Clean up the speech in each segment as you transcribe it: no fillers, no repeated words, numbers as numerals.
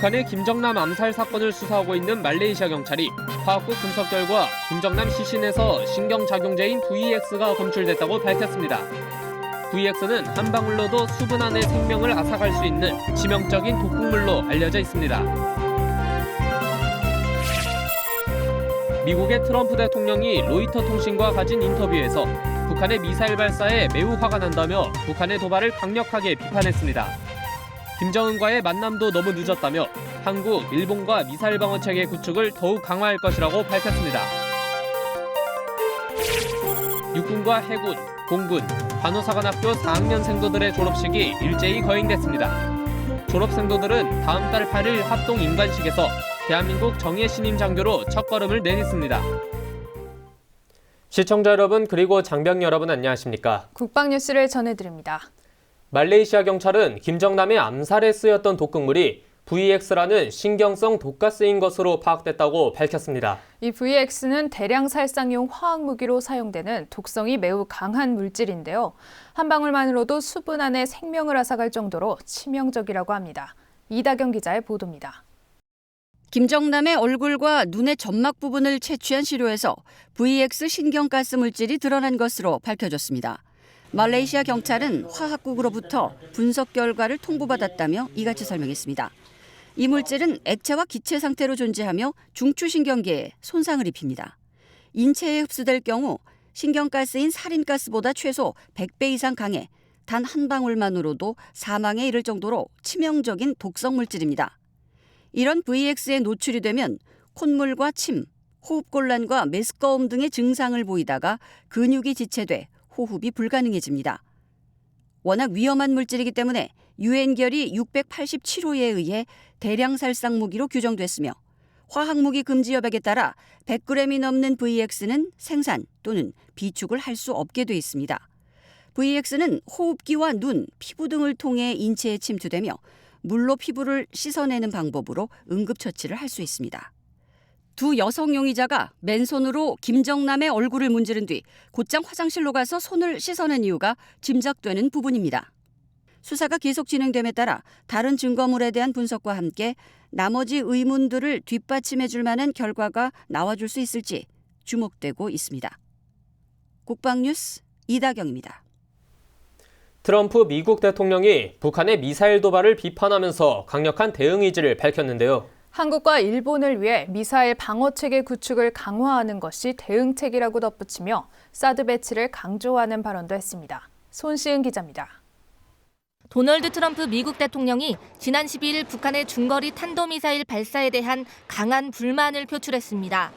북한의 김정남 암살 사건을 수사하고 있는 말레이시아 경찰이 화학국 분석 결과 김정남 시신에서 신경작용제인 VX가 검출됐다고 밝혔습니다. VX는 한 방울로도 수분 안의 생명을 앗아갈 수 있는 치명적인 독극물로 알려져 있습니다. 미국의 트럼프 대통령이 로이터 통신과 가진 인터뷰에서 북한의 미사일 발사에 매우 화가 난다며 북한의 도발을 강력하게 비판했습니다. 김정은과의 만남도 너무 늦었다며 한국, 일본과 미사일 방어 체계 구축을 더욱 강화할 것이라고 밝혔습니다. 육군과 해군, 공군, 간호사관학교 4학년생도들의 졸업식이 일제히 거행됐습니다. 졸업생도들은 다음 달 8일 합동 임관식에서 대한민국 정예 신임 장교로 첫걸음을 내딛습니다. 시청자 여러분 그리고 장병 여러분 안녕하십니까? 국방뉴스를 전해드립니다. 말레이시아 경찰은 김정남의 암살에 쓰였던 독극물이 VX라는 신경성 독가스인 것으로 파악됐다고 밝혔습니다. 이 VX는 대량 살상용 화학무기로 사용되는 독성이 매우 강한 물질인데요. 한 방울만으로도 수분 안에 생명을 앗아갈 정도로 치명적이라고 합니다. 이다경 기자의 보도입니다. 김정남의 얼굴과 눈의 점막 부분을 채취한 시료에서 VX 신경가스 물질이 드러난 것으로 밝혀졌습니다. 말레이시아 경찰은 화학국으로부터 분석 결과를 통보받았다며 이같이 설명했습니다. 이 물질은 액체와 기체 상태로 존재하며 중추신경계에 손상을 입힙니다. 인체에 흡수될 경우 신경가스인 살인가스보다 최소 100배 이상 강해 단 한 방울만으로도 사망에 이를 정도로 치명적인 독성 물질입니다. 이런 VX에 노출이 되면 콧물과 침, 호흡곤란과 메스꺼움 등의 증상을 보이다가 근육이 지체돼 호흡이 불가능해집니다. 워낙 위험한 물질이기 때문에 유엔결의 687호에 의해 대량 살상 무기로 규정됐으며 화학무기 금지 여백에 따라 100g이 넘는 VX는 생산 또는 비축을 할 수 없게 돼 있습니다. VX는 호흡기와 눈, 피부 등을 통해 인체에 침투되며 물로 피부를 씻어내는 방법으로 응급처치를 할 수 있습니다. 두 여성 용의자가 맨손으로 김정남의 얼굴을 문지른 뒤 곧장 화장실로 가서 손을 씻어낸 이유가 짐작되는 부분입니다. 수사가 계속 진행됨에 따라 다른 증거물에 대한 분석과 함께 나머지 의문들을 뒷받침해 줄 만한 결과가 나와줄 수 있을지 주목되고 있습니다. 국방뉴스 이다경입니다. 트럼프 미국 대통령이 북한의 미사일 도발을 비판하면서 강력한 대응 의지를 밝혔는데요. 한국과 일본을 위해 미사일 방어체계 구축을 강화하는 것이 대응책이라고 덧붙이며 사드 배치를 강조하는 발언도 했습니다. 손시은 기자입니다. 도널드 트럼프 미국 대통령이 지난 12일 북한의 중거리 탄도미사일 발사에 대한 강한 불만을 표출했습니다.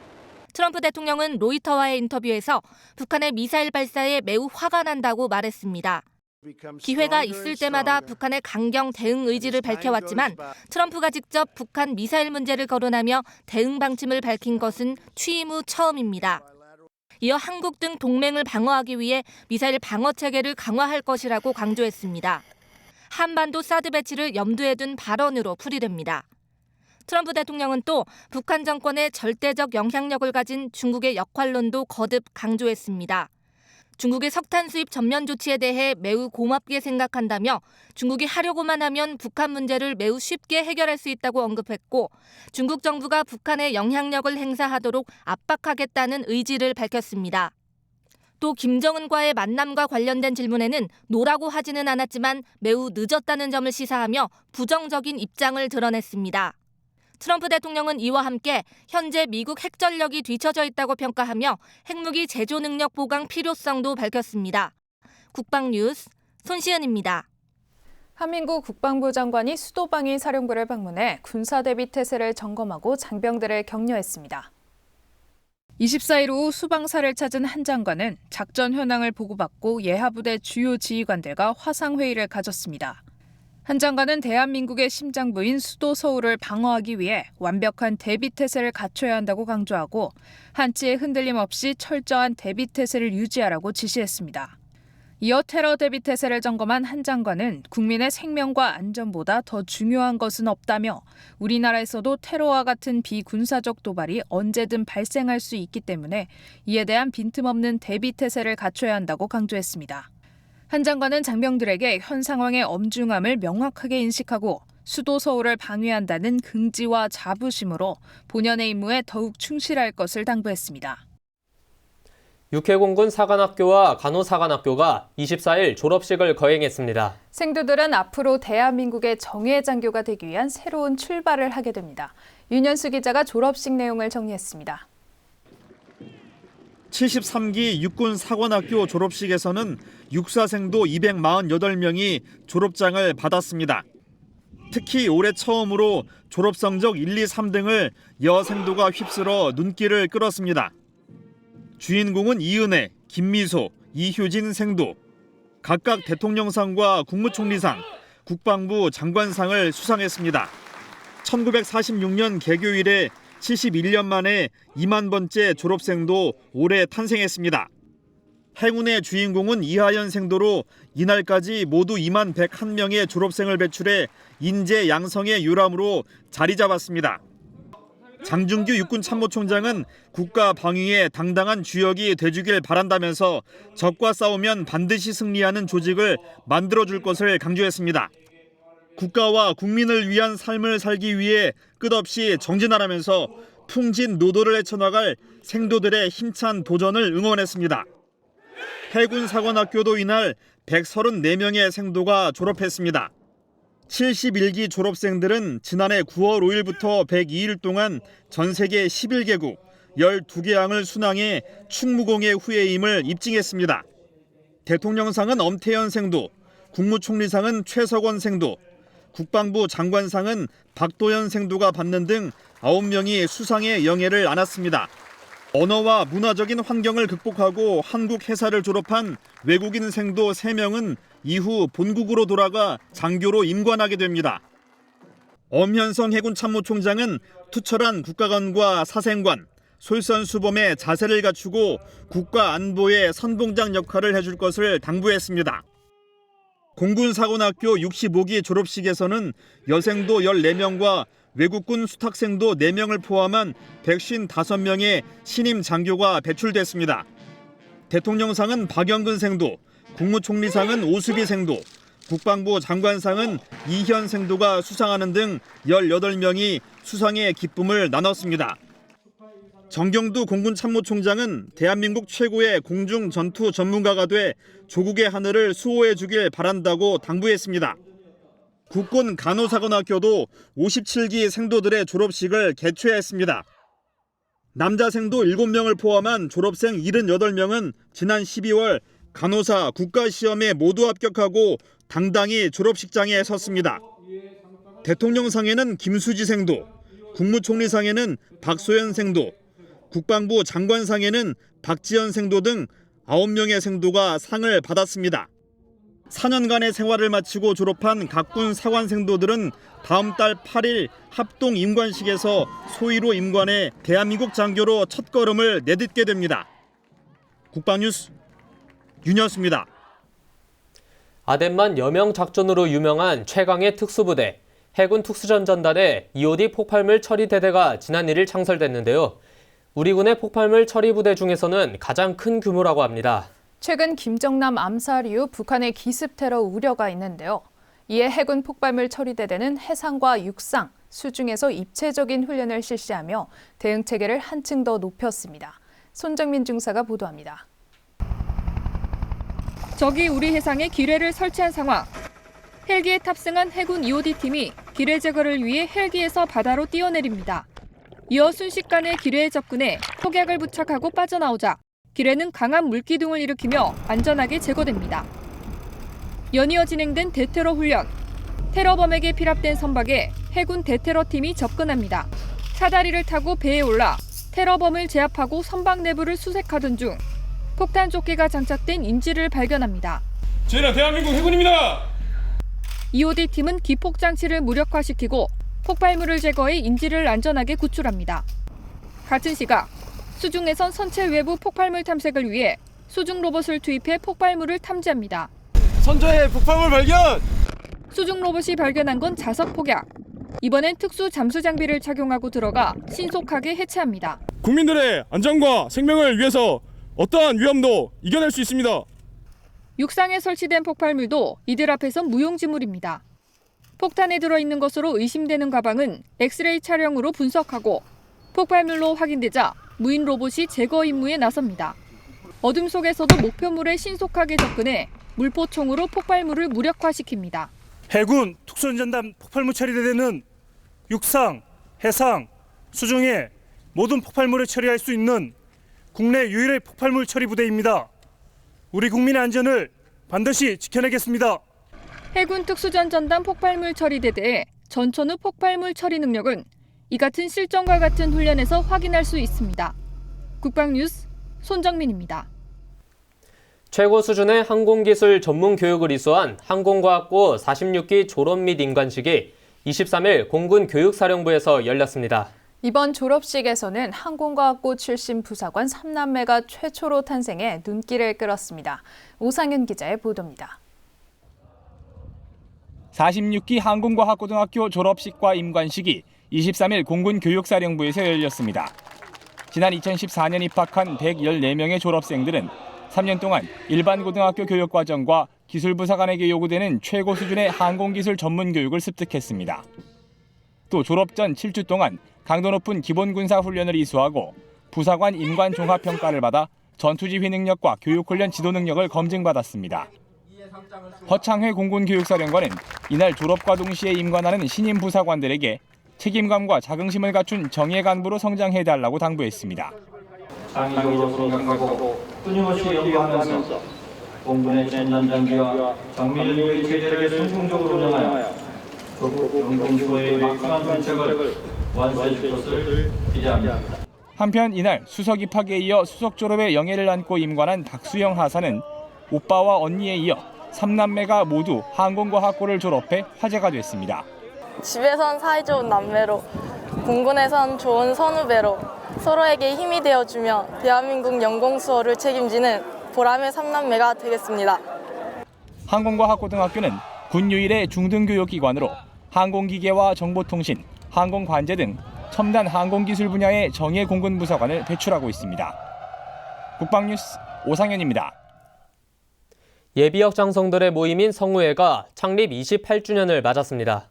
트럼프 대통령은 로이터와의 인터뷰에서 북한의 미사일 발사에 매우 화가 난다고 말했습니다. 기회가 있을 때마다 북한의 강경 대응 의지를 밝혀왔지만 트럼프가 직접 북한 미사일 문제를 거론하며 대응 방침을 밝힌 것은 취임 후 처음입니다. 이어 한국 등 동맹을 방어하기 위해 미사일 방어 체계를 강화할 것이라고 강조했습니다. 한반도 사드 배치를 염두에 둔 발언으로 풀이됩니다. 트럼프 대통령은 또 북한 정권의 절대적 영향력을 가진 중국의 역할론도 거듭 강조했습니다. 중국의 석탄 수입 전면 조치에 대해 매우 고맙게 생각한다며 중국이 하려고만 하면 북한 문제를 매우 쉽게 해결할 수 있다고 언급했고 중국 정부가 북한에 영향력을 행사하도록 압박하겠다는 의지를 밝혔습니다. 또 김정은과의 만남과 관련된 질문에는 노라고 하지는 않았지만 매우 늦었다는 점을 시사하며 부정적인 입장을 드러냈습니다. 트럼프 대통령은 이와 함께 현재 미국 핵전력이 뒤처져 있다고 평가하며 핵무기 제조 능력 보강 필요성도 밝혔습니다. 국방뉴스 손시은입니다. 한민구 국방부 장관이 수도방위 사령부를 방문해 군사 대비 태세를 점검하고 장병들을 격려했습니다. 24일 오후 수방사를 찾은 한 장관은 작전 현황을 보고받고 예하부대 주요 지휘관들과 화상회의를 가졌습니다. 한 장관은 대한민국의 심장부인 수도 서울을 방어하기 위해 완벽한 대비태세를 갖춰야 한다고 강조하고 한치의 흔들림 없이 철저한 대비태세를 유지하라고 지시했습니다. 이어 테러 대비태세를 점검한 한 장관은 국민의 생명과 안전보다 더 중요한 것은 없다며 우리나라에서도 테러와 같은 비군사적 도발이 언제든 발생할 수 있기 때문에 이에 대한 빈틈없는 대비태세를 갖춰야 한다고 강조했습니다. 한 장관은 장병들에게 현 상황의 엄중함을 명확하게 인식하고 수도 서울을 방위한다는 긍지와 자부심으로 본연의 임무에 더욱 충실할 것을 당부했습니다. 육해공군 사관학교와 간호사관학교가 24일 졸업식을 거행했습니다. 생도들은 앞으로 대한민국의 정예장교가 되기 위한 새로운 출발을 하게 됩니다. 윤현수 기자가 졸업식 내용을 정리했습니다. 73기 육군사관학교 졸업식에서는 육사생도 248명이 졸업장을 받았습니다. 특히 올해 처음으로 졸업성적 1, 2, 3등을 여생도가 휩쓸어 눈길을 끌었습니다. 주인공은 이은혜, 김미소, 이효진 생도. 각각 대통령상과 국무총리상, 국방부 장관상을 수상했습니다. 1946년 개교 이래 71년 만에 2만 번째 졸업생도 올해 탄생했습니다. 행운의 주인공은 이하연 생도로 이날까지 모두 2만 101명의 졸업생을 배출해 인재 양성의 요람으로 자리 잡았습니다. 장준규 육군참모총장은 국가 방위에 당당한 주역이 돼주길 바란다면서 적과 싸우면 반드시 승리하는 조직을 만들어줄 것을 강조했습니다. 국가와 국민을 위한 삶을 살기 위해 끝없이 정진하라면서 풍진노도를 헤쳐나갈 생도들의 힘찬 도전을 응원했습니다. 해군사관학교도 이날 134명의 생도가 졸업했습니다. 71기 졸업생들은 지난해 9월 5일부터 102일 동안 전 세계 11개국 12개 항을 순항해 충무공의 후예임을 입증했습니다. 대통령상은 엄태현 생도, 국무총리상은 최석원 생도, 국방부 장관상은 박도현 생도가 받는 등 9명이 수상의 영예를 안았습니다. 언어와 문화적인 환경을 극복하고 한국 해사를 졸업한 외국인 생도 3명은 이후 본국으로 돌아가 장교로 임관하게 됩니다. 엄현성 해군참모총장은 투철한 국가관과 사생관, 솔선수범의 자세를 갖추고 국가 안보의 선봉장 역할을 해줄 것을 당부했습니다. 공군사관학교 65기 졸업식에서는 여생도 14명과 외국군 수탁생도 4명을 포함한 155명의 신임 장교가 배출됐습니다. 대통령상은 박영근 생도, 국무총리상은 오수비 생도, 국방부 장관상은 이현 생도가 수상하는 등 18명이 수상의 기쁨을 나눴습니다. 정경두 공군참모총장은 대한민국 최고의 공중 전투 전문가가 돼 조국의 하늘을 수호해 주길 바란다고 당부했습니다. 국군 간호사관학교도 57기 생도들의 졸업식을 개최했습니다. 남자 생도 7명을 포함한 졸업생 78명은 지난 12월 간호사 국가시험에 모두 합격하고 당당히 졸업식장에 섰습니다. 대통령상에는 김수지 생도, 국무총리상에는 박소연 생도, 국방부 장관상에는 박지현 생도 등 9명의 생도가 상을 받았습니다. 4년간의 생활을 마치고 졸업한 각군 사관 생도들은 다음 달 8일 합동 임관식에서 소위로 임관해 대한민국 장교로 첫걸음을 내딛게 됩니다. 국방뉴스 윤현수입니다. 아덴만 여명 작전으로 유명한 최강의 특수부대, 해군 특수전전단의 EOD 폭발물 처리 대대가 지난 1일 창설됐는데요. 우리 군의 폭발물 처리 부대 중에서는 가장 큰 규모라고 합니다. 최근 김정남 암살 이후 북한의 기습 테러 우려가 있는데요. 이에 해군 폭발물 처리대대는 해상과 육상, 수중에서 입체적인 훈련을 실시하며 대응 체계를 한층 더 높였습니다. 손정민 중사가 보도합니다. 적이 우리 해상에 기뢰를 설치한 상황. 헬기에 탑승한 해군 EOD팀이 기뢰 제거를 위해 헬기에서 바다로 뛰어내립니다. 이어 순식간에 기뢰에 접근해 폭약을 부착하고 빠져나오자 기뢰는 강한 물기둥을 일으키며 안전하게 제거됩니다. 연이어 진행된 대테러 훈련. 테러범에게 피랍된 선박에 해군 대테러팀이 접근합니다. 사다리를 타고 배에 올라 테러범을 제압하고 선박 내부를 수색하던 중 폭탄 조끼가 장착된 인지를 발견합니다. 저희는 대한민국 해군입니다. EOD팀은 기폭 장치를 무력화시키고 폭발물을 제거해 인지를 안전하게 구출합니다. 같은 시각 수중에선 선체 외부 폭발물 탐색을 위해 수중 로봇을 투입해 폭발물을 탐지합니다. 선조의 폭발물 발견! 수중 로봇이 발견한 건 자석 폭약. 이번엔 특수 잠수 장비를 착용하고 들어가 신속하게 해체합니다. 국민들의 안전과 생명을 위해서 어떠한 위험도 이겨낼 수 있습니다. 육상에 설치된 폭발물도 이들 앞에선 무용지물입니다. 폭탄이 들어있는 것으로 의심되는 가방은 엑스레이 촬영으로 분석하고 폭발물로 확인되자 무인 로봇이 제거 임무에 나섭니다. 어둠 속에서도 목표물에 신속하게 접근해 물포총으로 폭발물을 무력화시킵니다. 해군 특수전담 폭발물 처리대대는 육상, 해상, 수중에 모든 폭발물을 처리할 수 있는 국내 유일의 폭발물 처리 부대입니다. 우리 국민의 안전을 반드시 지켜내겠습니다. 해군 특수전담 폭발물 처리대대의 전천후 폭발물 처리 능력은 이 같은 실전과 같은 훈련에서 확인할 수 있습니다. 국방뉴스 손정민입니다. 최고 수준의 항공기술 전문 교육을 이수한 항공과학부 46기 졸업 및 임관식이 23일 공군교육사령부에서 열렸습니다. 이번 졸업식에서는 항공과학부 출신 부사관 3남매가 최초로 탄생해 눈길을 끌었습니다. 오상현 기자의 보도입니다. 46기 항공과학고등학교 졸업식과 임관식이 23일 공군교육사령부에서 열렸습니다. 지난 2014년 입학한 114명의 졸업생들은 3년 동안 일반 고등학교 교육과정과 기술부사관에게 요구되는 최고 수준의 항공기술 전문 교육을 습득했습니다. 또 졸업 전 7주 동안 강도 높은 기본군사훈련을 이수하고 부사관 임관 종합평가를 받아 전투지휘 능력과 교육훈련 지도 능력을 검증받았습니다. 허창회 공군교육사령관은 이날 졸업과 동시에 임관하는 신임 부사관들에게 책임감과 자긍심을 갖춘 정예 간부로 성장해달라고 당부했습니다. 장기적으로 생각하고 끊임없이 연구하면서 공군의 첨단 장비와 정밀 체제를 성공적으로 운영하여 조국 영공주의 막강한 정책을 완수해줄 것을 기대합니다. 한편 이날 수석 입학에 이어 수석 졸업의 영예를 안고 임관한 박수영 하사는 오빠와 언니에 이어 3남매가 모두 항공과학고를 졸업해 화제가 됐습니다. 집에선 사이좋은 남매로, 공군에선 좋은 선후배로 서로에게 힘이 되어주며 대한민국 영공수호를 책임지는 보람의 3남매가 되겠습니다. 항공과학고등학교는 군 유일의 중등교육기관으로 항공기계와 정보통신, 항공관제 등 첨단 항공기술 분야의 정예 공군부사관을 배출하고 있습니다. 국방뉴스 오상현입니다. 예비역 장성들의 모임인 성우회가 창립 28주년을 맞았습니다.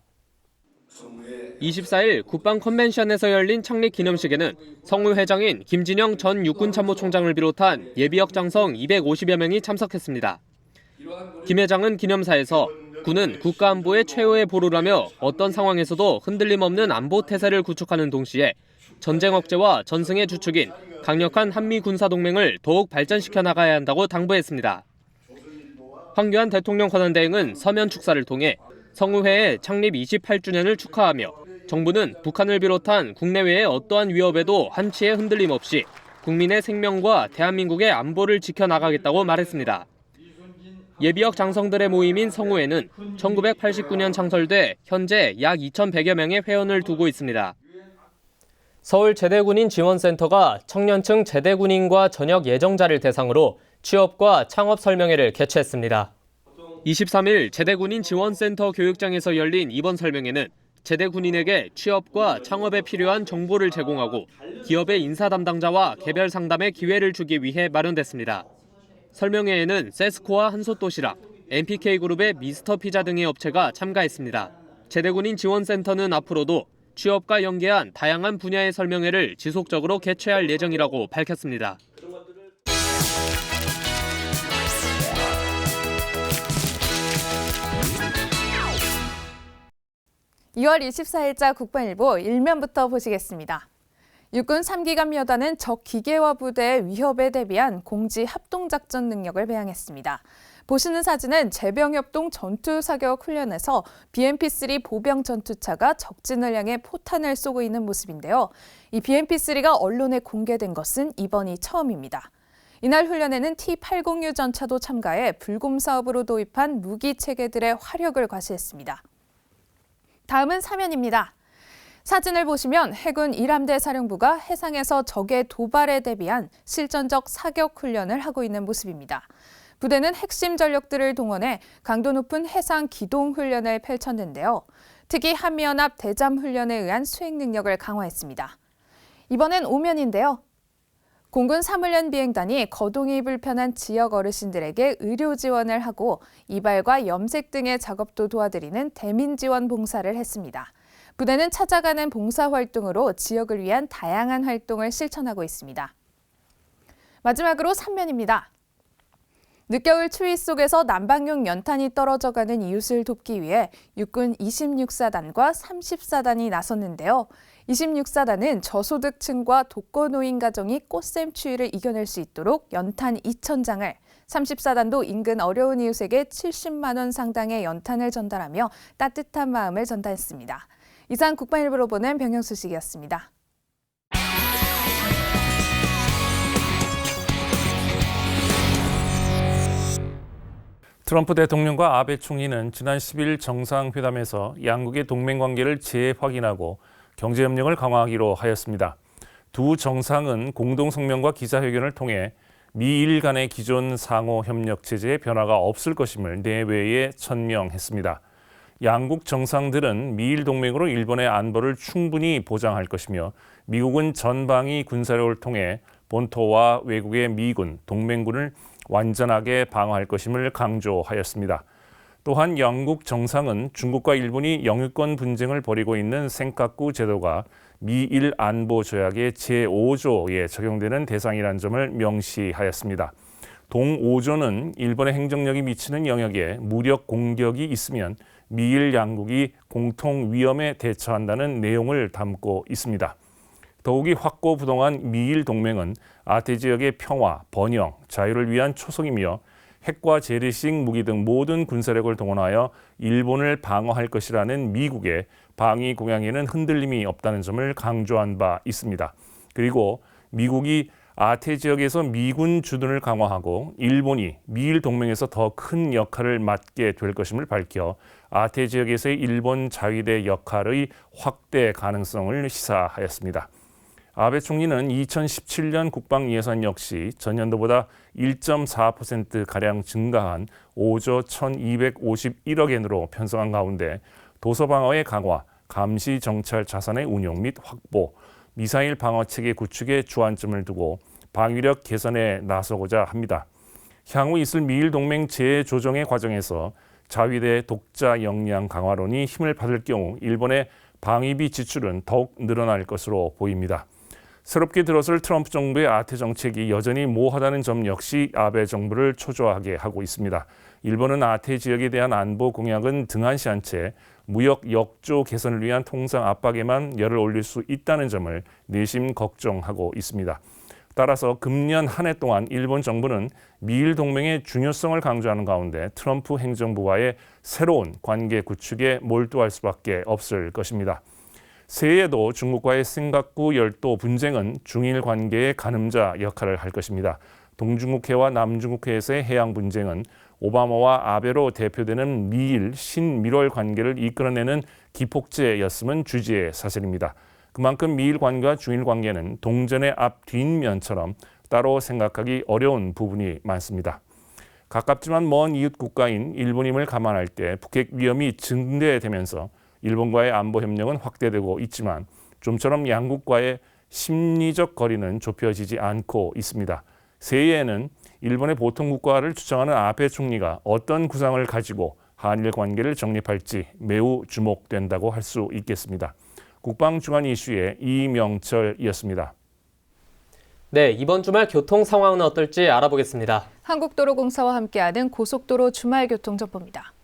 24일 국방 컨벤션에서 열린 창립 기념식에는 성우회장인 김진영 전 육군참모총장을 비롯한 예비역 장성 250여 명이 참석했습니다. 김 회장은 기념사에서 군은 국가안보의 최후의 보루라며 어떤 상황에서도 흔들림 없는 안보 태세를 구축하는 동시에 전쟁 억제와 전승의 주축인 강력한 한미 군사동맹을 더욱 발전시켜 나가야 한다고 당부했습니다. 황교안 대통령 권한대행은 서면 축사를 통해 성우회의 창립 28주년을 축하하며 정부는 북한을 비롯한 국내외의 어떠한 위협에도 한치의 흔들림 없이 국민의 생명과 대한민국의 안보를 지켜나가겠다고 말했습니다. 예비역 장성들의 모임인 성우회는 1989년 창설돼 현재 약 2,100여 명의 회원을 두고 있습니다. 서울 제대군인 지원센터가 청년층 제대군인과 전역 예정자를 대상으로 취업과 창업 설명회를 개최했습니다. 23일 제대군인 지원센터 교육장에서 열린 이번 설명회는 제대군인에게 취업과 창업에 필요한 정보를 제공하고 기업의 인사 담당자와 개별 상담의 기회를 주기 위해 마련됐습니다. 설명회에는 세스코와 한솥도시락, MPK그룹의 미스터피자 등의 업체가 참가했습니다. 제대군인 지원센터는 앞으로도 취업과 연계한 다양한 분야의 설명회를 지속적으로 개최할 예정이라고 밝혔습니다. (2월 24일자) 국방일보 1면부터 보시겠습니다. 육군 3기갑 여단은 적 기계화 부대의 위협에 대비한 공지 합동작전 능력을 배양했습니다. 보시는 사진은 제병협동 전투사격 훈련에서 BMP-3 보병 전투차가 적진을 향해 포탄을 쏘고 있는 모습인데요. 이 BMP-3가 언론에 공개된 것은 이번이 처음입니다. 이날 훈련에는 T-80U 전차도 참가해 불곰 사업으로 도입한 무기 체계들의 화력을 과시했습니다. 다음은 사면입니다. 사진을 보시면 해군 1함대 사령부가 해상에서 적의 도발에 대비한 실전적 사격 훈련을 하고 있는 모습입니다. 부대는 핵심 전력들을 동원해 강도 높은 해상 기동 훈련을 펼쳤는데요. 특히 한미연합 대잠 훈련에 의한 수행 능력을 강화했습니다. 이번엔 오면인데요. 공군 사물연 비행단이 거동이 불편한 지역 어르신들에게 의료 지원을 하고 이발과 염색 등의 작업도 도와드리는 대민 지원 봉사를 했습니다. 부대는 찾아가는 봉사 활동으로 지역을 위한 다양한 활동을 실천하고 있습니다. 마지막으로 3면입니다. 늦겨울 추위 속에서 난방용 연탄이 떨어져가는 이웃을 돕기 위해 육군 26사단과 30사단이 나섰는데요. 26사단은 저소득층과 독거노인 가정이 꽃샘 추위를 이겨낼 수 있도록 연탄 2,000장을, 30사단도 인근 어려운 이웃에게 70만 원 상당의 연탄을 전달하며 따뜻한 마음을 전달했습니다. 이상 국방일보로 보낸 병영 소식이었습니다. 트럼프 대통령과 아베 총리는 지난 10일 정상회담에서 양국의 동맹관계를 재확인하고 경제협력을 강화하기로 하였습니다. 두 정상은 공동성명과 기자회견을 통해 미일 간의 기존 상호협력 체제에 변화가 없을 것임을 내외에 천명했습니다. 양국 정상들은 미일 동맹으로 일본의 안보를 충분히 보장할 것이며 미국은 전방위 군사력을 통해 본토와 외국의 미군, 동맹군을 완전하게 방어할 것임을 강조하였습니다. 또한 양국 정상은 중국과 일본이 영유권 분쟁을 벌이고 있는 센카쿠 제도가 미일 안보 조약의 제5조에 적용되는 대상이라는 점을 명시하였습니다. 동 5조는 일본의 행정력이 미치는 영역에 무력 공격이 있으면 미일 양국이 공통 위험에 대처한다는 내용을 담고 있습니다. 더욱이 확고부동한 미일 동맹은 아태 지역의 평화, 번영, 자유를 위한 초석이며 핵과 재래식 무기 등 모든 군사력을 동원하여 일본을 방어할 것이라는 미국의 방위 공약에는 흔들림이 없다는 점을 강조한 바 있습니다. 그리고 미국이 아태 지역에서 미군 주둔을 강화하고 일본이 미일 동맹에서 더 큰 역할을 맡게 될 것임을 밝혀 아태 지역에서의 일본 자위대 역할의 확대 가능성을 시사하였습니다. 아베 총리는 2017년 국방 예산 역시 전년도보다 1.4%가량 증가한 5조 1,251억 엔으로 편성한 가운데 도서 방어의 강화, 감시 정찰 자산의 운용 및 확보, 미사일 방어 체계 구축에 주안점을 두고 방위력 개선에 나서고자 합니다. 향후 있을 미일 동맹 재조정의 과정에서 자위대 독자 역량 강화론이 힘을 받을 경우 일본의 방위비 지출은 더욱 늘어날 것으로 보입니다. 새롭게 들어설 트럼프 정부의 아태 정책이 여전히 모호하다는 점 역시 아베 정부를 초조하게 하고 있습니다. 일본은 아태 지역에 대한 안보 공약은 등한시한 채 무역 역조 개선을 위한 통상 압박에만 열을 올릴 수 있다는 점을 내심 걱정하고 있습니다. 따라서 금년 한 해 동안 일본 정부는 미일 동맹의 중요성을 강조하는 가운데 트럼프 행정부와의 새로운 관계 구축에 몰두할 수밖에 없을 것입니다. 새해에도 중국과의 센카쿠 열도 분쟁은 중일 관계의 가늠자 역할을 할 것입니다. 동중국해와 남중국해에서의 해양 분쟁은 오바마와 아베로 대표되는 미일 신미월 관계를 이끌어내는 기폭제였음은 주지의 사실입니다. 그만큼 미일 관계와 중일 관계는 동전의 앞 뒷면처럼 따로 생각하기 어려운 부분이 많습니다. 가깝지만 먼 이웃 국가인 일본임을 감안할 때 북핵 위험이 증대되면서 일본과의 안보 협력은 확대되고 있지만 좀처럼 양국과의 심리적 거리는 좁혀지지 않고 있습니다. 새해에는 일본의 보통국가를 주장하는 아베 총리가 어떤 구상을 가지고 한일 관계를 정립할지 매우 주목된다고 할 수 있겠습니다. 국방주간 이슈의 이명철이었습니다. 네, 이번 주말 교통 상황은 어떨지 알아보겠습니다. 한국도로공사와 함께하는 고속도로 주말 교통 정보입니다.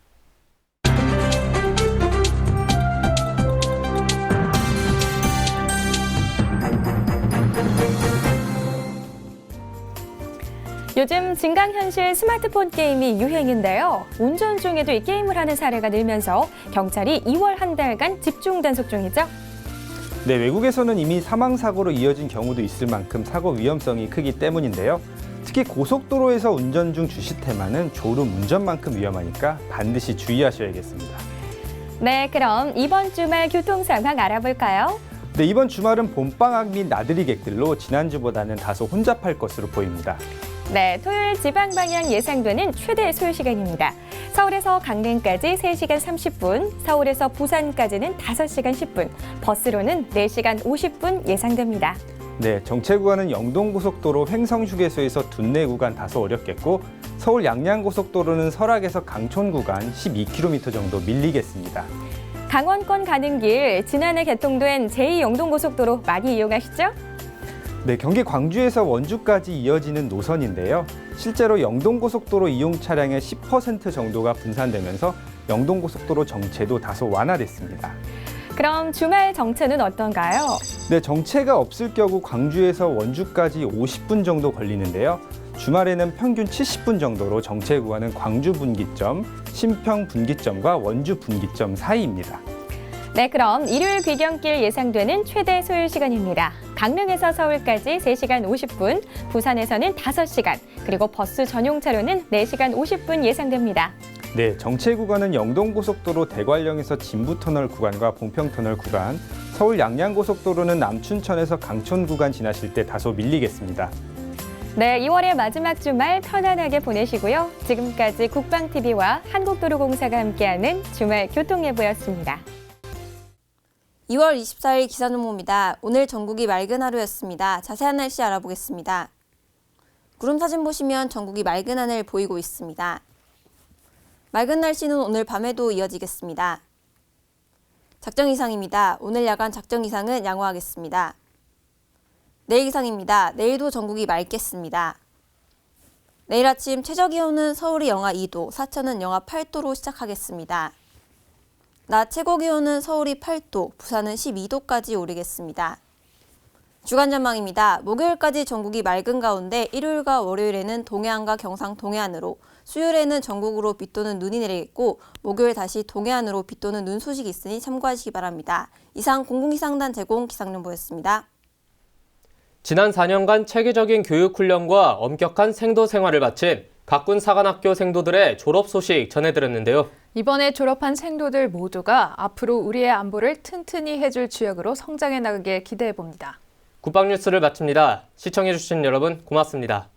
요즘 증강현실 스마트폰 게임이 유행인데요. 운전 중에도 이 게임을 하는 사례가 늘면서 경찰이 2월 한 달간 집중 단속 중이죠. 네, 외국에서는 이미 사망사고로 이어진 경우도 있을 만큼 사고 위험성이 크기 때문인데요. 특히 고속도로에서 운전 중 주시 테마는 졸음 운전만큼 위험하니까 반드시 주의하셔야겠습니다. 네, 그럼 이번 주말 교통 상황 알아볼까요? 네, 이번 주말은 봄방학 및 나들이 객들로 지난주보다는 다소 혼잡할 것으로 보입니다. 네, 토요일 지방 방향 예상되는 최대 소요 시간입니다. 서울에서 강릉까지 3시간 30분, 서울에서 부산까지는 5시간 10분, 버스로는 4시간 50분 예상됩니다. 네, 정체 구간은 영동고속도로 횡성휴게소에서 둔내 구간 다소 어렵겠고 서울 양양고속도로는 설악에서 강촌 구간 12km 정도 밀리겠습니다. 강원권 가는 길, 지난해 개통된 제2영동고속도로 많이 이용하시죠? 네, 경기 광주에서 원주까지 이어지는 노선인데요. 실제로 영동고속도로 이용 차량의 10% 정도가 분산되면서 영동고속도로 정체도 다소 완화됐습니다. 그럼 주말 정체는 어떤가요? 네, 정체가 없을 경우 광주에서 원주까지 50분 정도 걸리는데요. 주말에는 평균 70분 정도로 정체 구간은 광주 분기점, 신평 분기점과 원주 분기점 사이입니다. 네, 그럼 일요일 귀경길 예상되는 최대 소요 시간입니다. 강릉에서 서울까지 3시간 50분, 부산에서는 5시간, 그리고 버스 전용 차로는 4시간 50분 예상됩니다. 네, 정체 구간은 영동고속도로 대관령에서 진부터널 구간과 봉평터널 구간, 서울 양양고속도로는 남춘천에서 강촌 구간 지나실 때 다소 밀리겠습니다. 네, 2월의 마지막 주말 편안하게 보내시고요. 지금까지 국방TV와 한국도로공사가 함께하는 주말 교통예보였습니다. 2월 24일 기상정보입니다. 오늘 전국이 맑은 하루였습니다. 자세한 날씨 알아보겠습니다. 구름 사진 보시면 전국이 맑은 하늘 보이고 있습니다. 맑은 날씨는 오늘 밤에도 이어지겠습니다. 작정 이상입니다. 오늘 야간 작정 이상은 양호하겠습니다. 내일 기상입니다. 내일도 전국이 맑겠습니다. 내일 아침 최저기온은 서울이 영하 2도, 사천은 영하 8도로 시작하겠습니다. 낮 최고기온은 서울이 8도, 부산은 12도까지 오르겠습니다. 주간 전망입니다. 목요일까지 전국이 맑은 가운데 일요일과 월요일에는 동해안과 경상 동해안으로, 수요일에는 전국으로 비 또는 눈이 내리겠고 목요일 다시 동해안으로 비 또는 눈 소식이 있으니 참고하시기 바랍니다. 이상 공공기상단 제공 기상정보였습니다. 지난 4년간 체계적인 교육훈련과 엄격한 생도 생활을 마친 각군 사관학교 생도들의 졸업 소식 전해드렸는데요. 이번에 졸업한 생도들 모두가 앞으로 우리의 안보를 튼튼히 해줄 주역으로 성장해 나가길 기대해봅니다. 국방뉴스를 마칩니다. 시청해주신 여러분 고맙습니다.